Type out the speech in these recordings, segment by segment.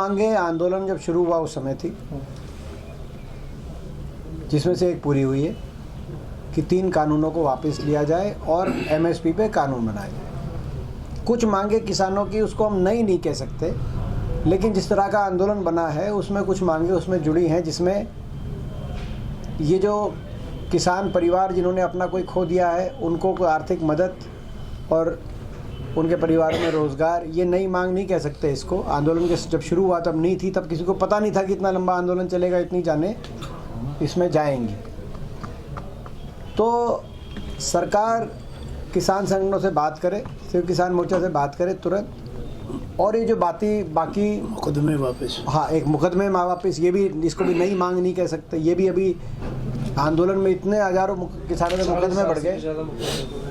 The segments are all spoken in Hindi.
मांगे आंदोलन जब शुरू हुआ उस समय थी, जिसमें से एक पूरी हुई है कि 3 कानूनों को वापस लिया जाए और एमएसपी पे कानून बनाया जाए। कुछ मांगे किसानों की उसको हम नहीं कह सकते, लेकिन जिस तरह का आंदोलन बना है उसमें कुछ मांगे उसमें जुड़ी हैं, जिसमें ये जो किसान परिवार जिन्होंने अपना कोई खो दिया है उनको कोई आर्थिक मदद और उनके परिवारों में रोज़गार, ये नई मांग नहीं कह सकते इसको। आंदोलन के जब शुरू हुआ तब नहीं थी, तब किसी को पता नहीं था कि इतना लंबा आंदोलन चलेगा, इतनी जाने इसमें जाएंगी। तो सरकार किसान संगठनों से बात करे, सिर्फ किसान मोर्चा से बात करे तुरंत, और ये जो बाकी मुकदमे वापस, हाँ एक मुकदमे में वापस, ये भी इसको भी नई मांग नहीं कह सकते। ये भी अभी आंदोलन में इतने हज़ारों किसानों के मुकदमे बढ़ गए,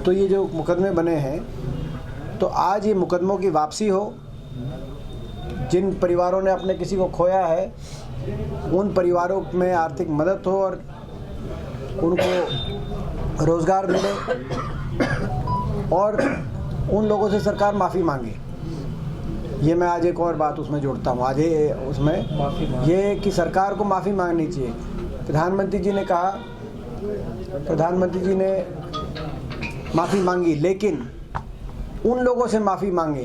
तो ये जो मुकदमे बने हैं तो आज ये मुकदमों की वापसी हो। जिन परिवारों ने अपने किसी को खोया है उन परिवारों में आर्थिक मदद हो और उनको रोज़गार मिले, और उन लोगों से सरकार माफ़ी मांगे। ये मैं आज एक और बात उसमें जोड़ता हूँ, आज ये उसमें ये कि सरकार को माफ़ी मांगनी चाहिए। प्रधानमंत्री जी ने कहा, प्रधानमंत्री जी ने माफ़ी मांगी, लेकिन उन लोगों से माफ़ी मांगे,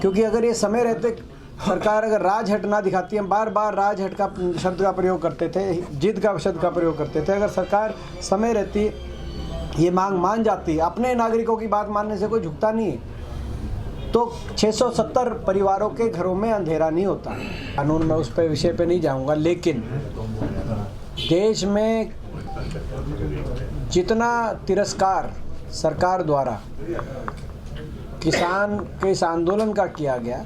क्योंकि अगर ये समय रहते सरकार अगर राजहट ना दिखाती, हम बार बार राजहट का शब्द का प्रयोग करते थे, जिद का शब्द का प्रयोग करते थे, अगर सरकार समय रहती ये मांग मान जाती, अपने नागरिकों की बात मानने से कोई झुकता नहीं है, तो 670 परिवारों के घरों में अंधेरा नहीं होता। कानून में उस पर विषय पे नहीं जाऊंगा, लेकिन देश में जितना तिरस्कार सरकार द्वारा किसान के इस आंदोलन का किया गया,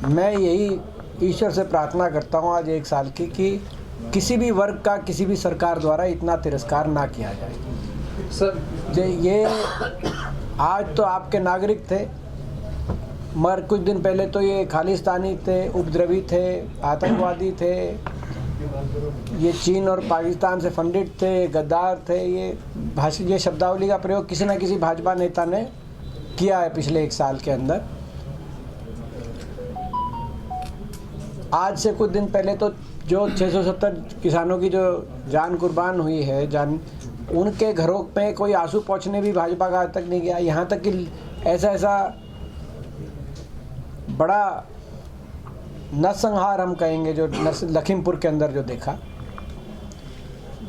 मैं यही ईश्वर से प्रार्थना करता हूँ आज 1 साल की कि किसी भी वर्ग का किसी भी सरकार द्वारा इतना तिरस्कार ना किया जाए। सर ये आज तो आपके नागरिक थे, मगर कुछ दिन पहले तो ये खालिस्तानी थे, उपद्रवी थे, आतंकवादी थे, ये चीन और पाकिस्तान से फंडित थे, गद्दार थे। ये शब्दावली का प्रयोग किसी न किसी भाजपा नेता ने किया है पिछले 1 साल के अंदर। आज से कुछ दिन पहले तो जो 670 किसानों की जो जान कुर्बान हुई है, उनके घरों में कोई आंसू पोंछने भी भाजपा का आज तक नहीं गया। यहाँ तक कि ऐसा बड़ा नरसंहार हम कहेंगे जो लखीमपुर के अंदर जो देखा,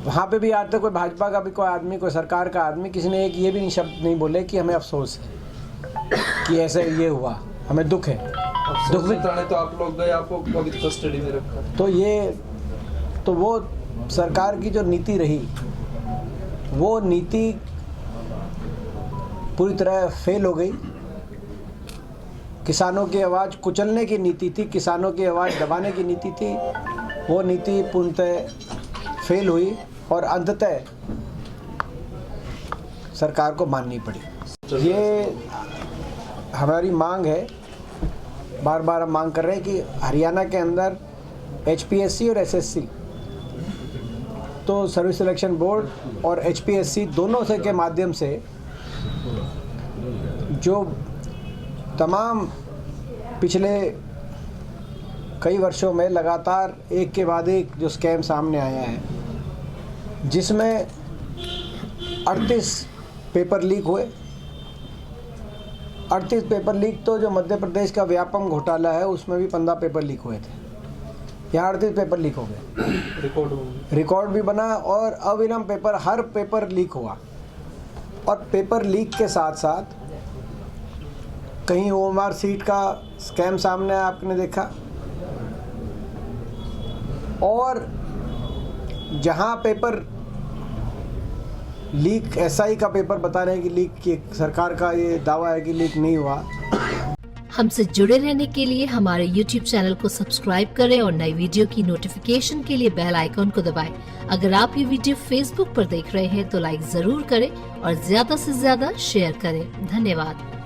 वहाँ पे भी आज तक कोई भाजपा का भी कोई आदमी, कोई सरकार का आदमी, किसी ने एक ये भी शब्द नहीं बोले कि हमें अफसोस है कि ऐसे ये हुआ, हमें दुख है। दुख भी तो आप लोग गए, आपको कस्टडी में रखा। तो वो सरकार की जो नीति रही, वो नीति पूरी तरह फेल हो गई। किसानों की आवाज़ कुचलने की नीति थी, किसानों की आवाज़ दबाने की नीति थी, वो नीति पूर्णतः फेल हुई और अंततः सरकार को माननी पड़ी। ये हमारी मांग है, बार बार हम मांग कर रहे हैं कि हरियाणा के अंदर HPSC और SSC, तो सर्विस सिलेक्शन बोर्ड और HPSC दोनों से के माध्यम से जो तमाम पिछले कई वर्षों में लगातार एक के बाद एक जो स्कैम सामने आया है, जिसमें 38 पेपर लीक हुए। 38 पेपर लीक तो जो मध्य प्रदेश का व्यापम घोटाला है उसमें भी 15 पेपर लीक हुए थे, यहाँ 38 पेपर लीक हो गए। रिकॉर्ड भी बना और अविलंब पेपर, हर पेपर लीक हुआ। और पेपर लीक के साथ साथ कहीं OMR सीट का स्कैम सामने आया, आपने देखा, और जहां पेपर लीक, SI का पेपर बता रहे हैं कि लीक की, सरकार का ये दावा है कि लीक नहीं हुआ। हमसे जुड़े रहने के लिए हमारे YouTube चैनल को सब्सक्राइब करें और नई वीडियो की नोटिफिकेशन के लिए बेल आइकॉन को दबाएं। अगर आप ये वीडियो Facebook पर देख रहे हैं तो लाइक जरूर करें और ज्यादा से ज्यादा शेयर करें। धन्यवाद।